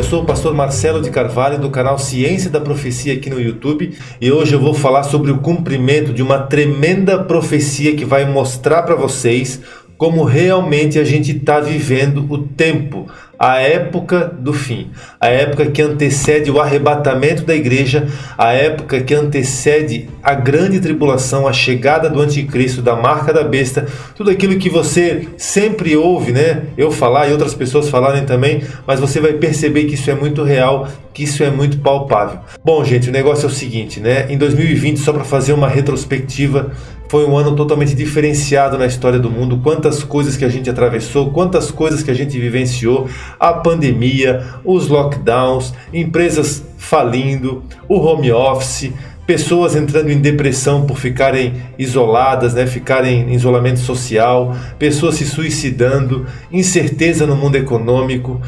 Eu sou o pastor Marcelo de Carvalho do canal Ciência da Profecia aqui no YouTube e hoje eu vou falar sobre o cumprimento de uma tremenda profecia que vai mostrar para vocês como realmente a gente está vivendo o tempo, a época do fim, a época que antecede o arrebatamento da igreja, a época que antecede a grande tribulação, a chegada do anticristo, da marca da besta, tudo aquilo que você sempre ouve, né? Eu falar e outras pessoas falarem também, mas você vai perceber que isso é muito real, que isso é muito palpável. Bom, gente, o negócio é o seguinte, né? Em 2020, só para fazer uma retrospectiva, foi um ano totalmente diferenciado na história do mundo. Quantas coisas que a gente atravessou, quantas coisas que a gente vivenciou, a pandemia, os lockdowns, empresas falindo, o home office, pessoas entrando em depressão por ficarem isoladas, né? Ficarem em isolamento social, pessoas se suicidando, incerteza no mundo econômico,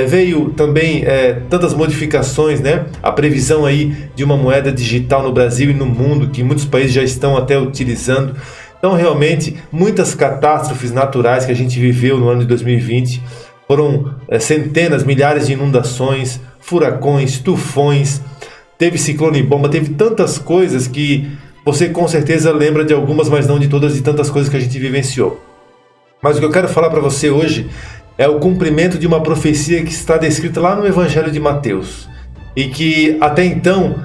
veio também tantas modificações, né? A previsão aí de uma moeda digital no Brasil e no mundo, que muitos países já estão até utilizando. Então, realmente, muitas catástrofes naturais que a gente viveu no ano de 2020, foram centenas, milhares de inundações, furacões, tufões, teve ciclone bomba, teve tantas coisas que você com certeza lembra de algumas, mas não de todas, de tantas coisas que a gente vivenciou. Mas o que eu quero falar para você hoje é o cumprimento de uma profecia que está descrita lá no Evangelho de Mateus e que até então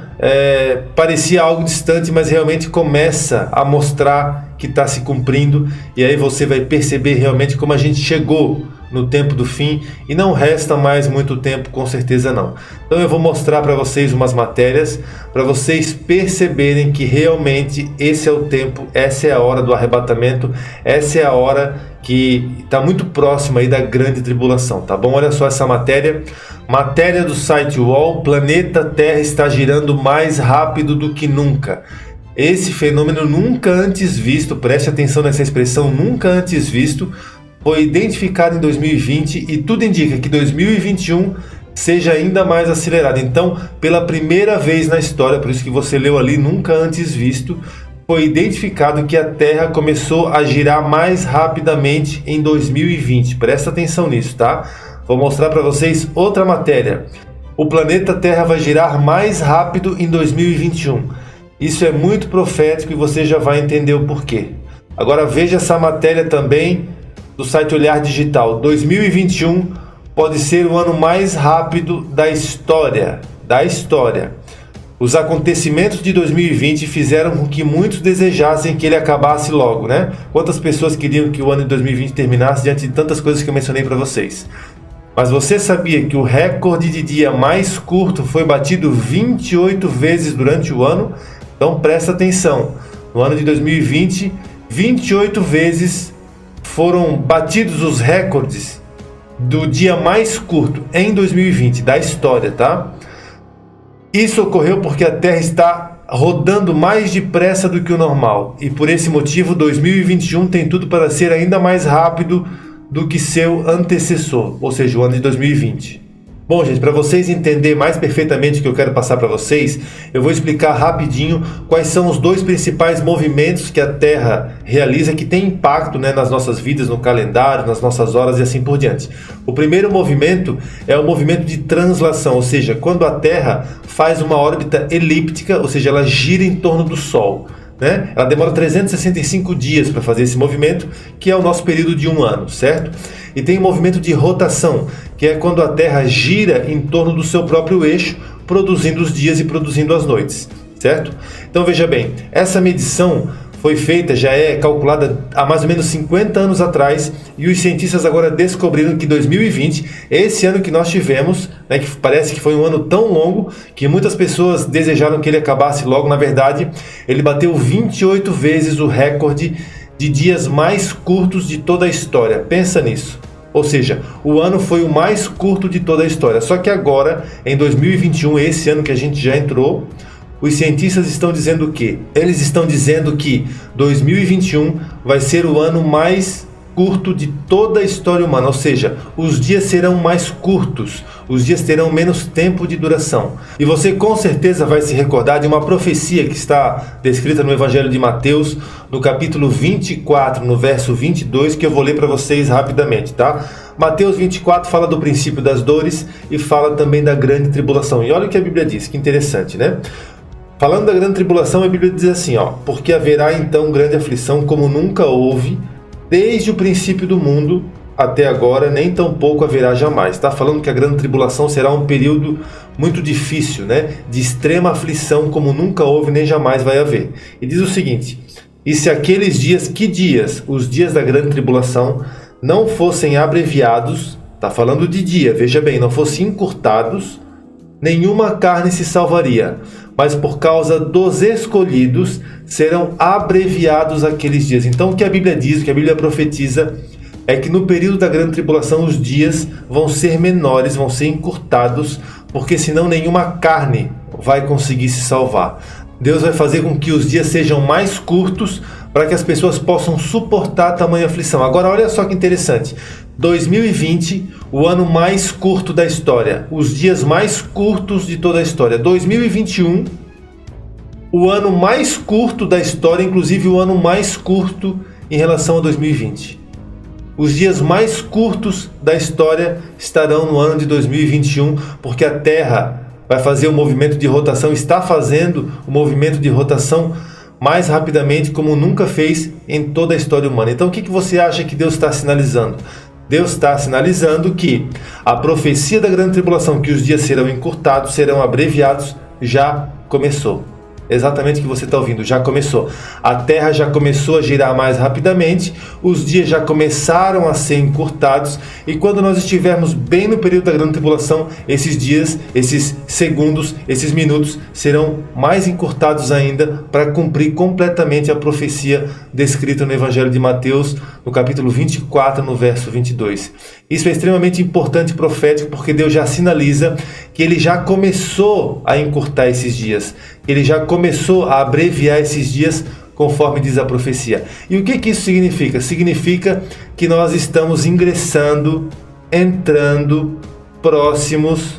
parecia algo distante, mas realmente começa a mostrar que está se cumprindo, e aí você vai perceber realmente como a gente chegou no tempo do fim e não resta mais muito tempo, com certeza não. Então eu vou mostrar para vocês umas matérias para vocês perceberem que realmente esse é o tempo, essa é a hora do arrebatamento, essa é a hora que está muito próxima aí da grande tribulação, tá bom? Olha só essa matéria do site UOL: planeta Terra está girando mais rápido do que nunca. Esse fenômeno nunca antes visto, preste atenção nessa expressão, nunca antes visto, foi identificado em 2020 e tudo indica que 2021 seja ainda mais acelerado. Então, pela primeira vez na história, por isso que você leu ali, nunca antes visto, foi identificado que a Terra começou a girar mais rapidamente em 2020. Presta atenção nisso, tá? Vou mostrar para vocês outra matéria. O planeta Terra vai girar mais rápido em 2021. Isso é muito profético e você já vai entender o porquê. Agora veja essa matéria também do site Olhar Digital. 2021 pode ser o ano mais rápido da história. Os acontecimentos de 2020 fizeram com que muitos desejassem que ele acabasse logo, né? Quantas pessoas queriam que o ano de 2020 terminasse diante de tantas coisas que eu mencionei para vocês? Mas você sabia que o recorde de dia mais curto foi batido 28 vezes durante o ano? Então presta atenção. No ano de 2020, 28 vezes foram batidos os recordes do dia mais curto em 2020 da história, tá? Isso ocorreu porque a Terra está rodando mais depressa do que o normal e por esse motivo 2021 tem tudo para ser ainda mais rápido do que seu antecessor, ou seja, o ano de 2020. Bom, gente, para vocês entenderem mais perfeitamente o que eu quero passar para vocês, eu vou explicar rapidinho quais são os dois principais movimentos que a Terra realiza que tem impacto, né, nas nossas vidas, no calendário, nas nossas horas e assim por diante. O primeiro movimento é o movimento de translação, ou seja, quando a Terra faz uma órbita elíptica, ou seja, ela gira em torno do Sol, né? Ela demora 365 dias para fazer esse movimento, que é o nosso período de um ano, certo? E tem o movimento de rotação, que é quando a Terra gira em torno do seu próprio eixo, produzindo os dias e produzindo as noites, certo? Então veja bem, essa medição foi feita, já é calculada há mais ou menos 50 anos atrás, e os cientistas agora descobriram que 2020, esse ano que nós tivemos, né, que parece que foi um ano tão longo que muitas pessoas desejaram que ele acabasse logo. Na verdade, ele bateu 28 vezes o recorde de dias mais curtos de toda a história. Pensa nisso. Ou seja, o ano foi o mais curto de toda a história. Só que agora, em 2021, esse ano que a gente já entrou, os cientistas estão dizendo o quê? Eles estão dizendo que 2021 vai ser o ano mais curto de toda a história humana, ou seja, os dias serão mais curtos, os dias terão menos tempo de duração. E você com certeza vai se recordar de uma profecia que está descrita no Evangelho de Mateus, no capítulo 24, no verso 22, que eu vou ler para vocês rapidamente, tá? Mateus 24 fala do princípio das dores e fala também da grande tribulação. E olha o que a Bíblia diz, que interessante, né? Falando da grande tribulação, a Bíblia diz assim, porque haverá então grande aflição como nunca houve, desde o princípio do mundo até agora, nem tampouco haverá jamais. Está falando que a grande tribulação será um período muito difícil, né? De extrema aflição como nunca houve nem jamais vai haver. E diz o seguinte: e se aqueles dias, que dias? Os dias da grande tribulação não fossem abreviados, está falando de dia, veja bem, não fossem encurtados, nenhuma carne se salvaria, mas por causa dos escolhidos serão abreviados aqueles dias. Então o que a Bíblia diz, o que a Bíblia profetiza, é que no período da grande tribulação os dias vão ser menores, vão ser encurtados, porque senão nenhuma carne vai conseguir se salvar. Deus vai fazer com que os dias sejam mais curtos para que as pessoas possam suportar tamanha aflição. Agora olha só que interessante, 2020, o ano mais curto da história, os dias mais curtos de toda a história. 2021, o ano mais curto da história, inclusive o ano mais curto em relação a 2020. Os dias mais curtos da história estarão no ano de 2021, porque a Terra vai fazer o movimento de rotação, está fazendo o movimento de rotação mais rapidamente como nunca fez em toda a história humana. Então o que você acha que Deus está sinalizando? Deus está sinalizando que a profecia da grande tribulação, que os dias serão encurtados, serão abreviados, já começou. Exatamente o que você está ouvindo, já começou. A Terra já começou a girar mais rapidamente, os dias já começaram a ser encurtados, e quando nós estivermos bem no período da grande tribulação, esses dias, esses segundos, esses minutos serão mais encurtados ainda para cumprir completamente a profecia descrita no Evangelho de Mateus, no capítulo 24, no verso 22. Isso é extremamente importante e profético, porque Deus já sinaliza que Ele já começou a encurtar esses dias, Ele já começou a abreviar esses dias, conforme diz a profecia. E o que isso significa? Significa que nós estamos entrando próximos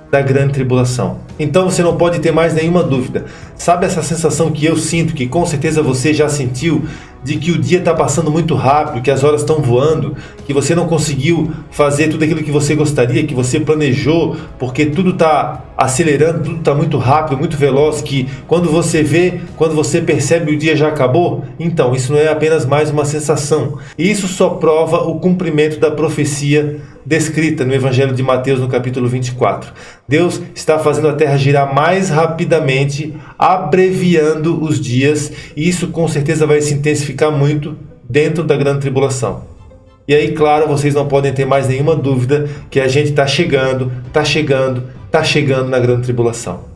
da grande tribulação. Então você não pode ter mais nenhuma dúvida. Sabe essa sensação que eu sinto, que com certeza você já sentiu, de que o dia está passando muito rápido, que as horas estão voando, que você não conseguiu fazer tudo aquilo que você gostaria, que você planejou, porque tudo está acelerando, tudo está muito rápido, muito veloz, que quando você vê, quando você percebe, o dia já acabou? Então, isso não é apenas mais uma sensação. E isso só prova o cumprimento da profecia descrita no Evangelho de Mateus, no capítulo 24. Deus está fazendo a Terra girar mais rapidamente, abreviando os dias, e isso com certeza vai se intensificar muito dentro da grande tribulação. E aí, claro, vocês não podem ter mais nenhuma dúvida que a gente está chegando na grande tribulação.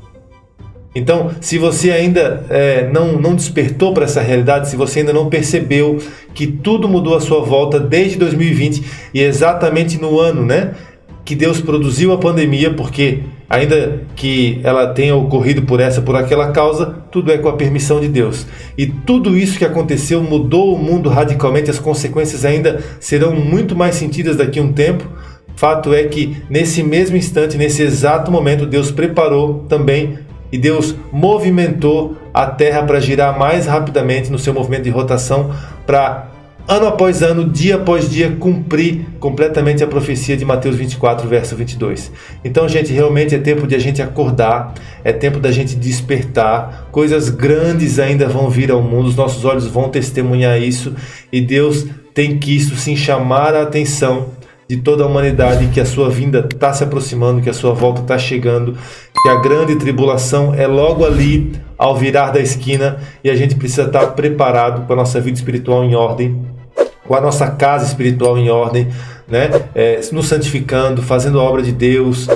Então, se você ainda não despertou para essa realidade, se você ainda não percebeu que tudo mudou à sua volta desde 2020 e exatamente no ano, que Deus produziu a pandemia, porque ainda que ela tenha ocorrido por aquela causa, tudo é com a permissão de Deus. E tudo isso que aconteceu mudou o mundo radicalmente, as consequências ainda serão muito mais sentidas daqui a um tempo. Fato é que nesse mesmo instante, nesse exato momento, Deus preparou também e Deus movimentou a Terra para girar mais rapidamente no seu movimento de rotação, para ano após ano, dia após dia, cumprir completamente a profecia de Mateus 24, verso 22. Então, gente, realmente é tempo de a gente acordar, é tempo da gente despertar, coisas grandes ainda vão vir ao mundo, os nossos olhos vão testemunhar isso, e Deus tem que isso sim chamar a atenção de toda a humanidade, que a sua vinda está se aproximando, que a sua volta está chegando, que a grande tribulação é logo ali, ao virar da esquina, e a gente precisa estar preparado com a nossa vida espiritual em ordem, com a nossa casa espiritual em ordem, nos santificando, fazendo a obra de Deus,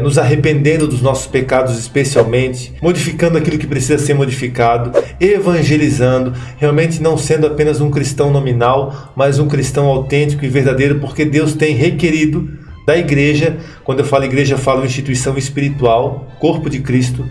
nos arrependendo dos nossos pecados especialmente, modificando aquilo que precisa ser modificado, evangelizando, realmente não sendo apenas um cristão nominal, mas um cristão autêntico e verdadeiro, porque Deus tem requerido da igreja, quando eu falo igreja, eu falo instituição espiritual, corpo de Cristo,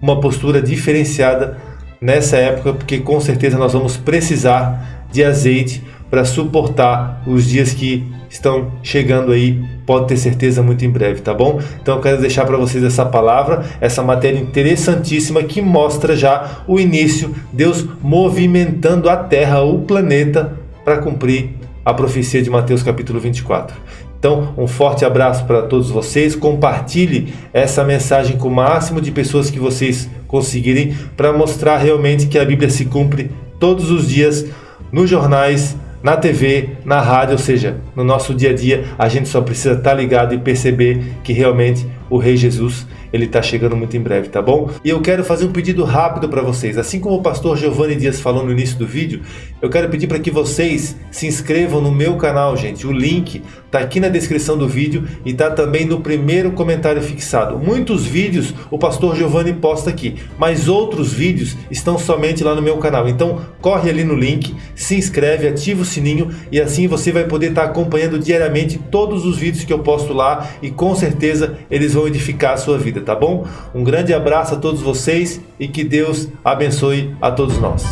uma postura diferenciada nessa época, porque com certeza nós vamos precisar de azeite para suportar os dias que estão chegando aí, pode ter certeza, muito em breve, tá bom? Então eu quero deixar para vocês essa palavra, essa matéria interessantíssima que mostra já o início, Deus movimentando a Terra, o planeta, para cumprir a profecia de Mateus capítulo 24. Então, um forte abraço para todos vocês. Compartilhe essa mensagem com o máximo de pessoas que vocês conseguirem para mostrar realmente que a Bíblia se cumpre todos os dias nos jornais, na TV, na rádio, ou seja, no nosso dia a dia. A gente só precisa estar ligado e perceber que realmente o Rei Jesus, ele está chegando muito em breve, tá bom? E eu quero fazer um pedido rápido para vocês. Assim como o pastor Giovanni Dias falou no início do vídeo, eu quero pedir para que vocês se inscrevam no meu canal, gente. O link está aqui na descrição do vídeo e está também no primeiro comentário fixado. Muitos vídeos o pastor Giovanni posta aqui, mas outros vídeos estão somente lá no meu canal. Então corre ali no link, se inscreve, ativa o sininho e assim você vai poder estar acompanhando diariamente todos os vídeos que eu posto lá e com certeza eles vão edificar a sua vida, tá bom? Um grande abraço a todos vocês e que Deus abençoe a todos nós.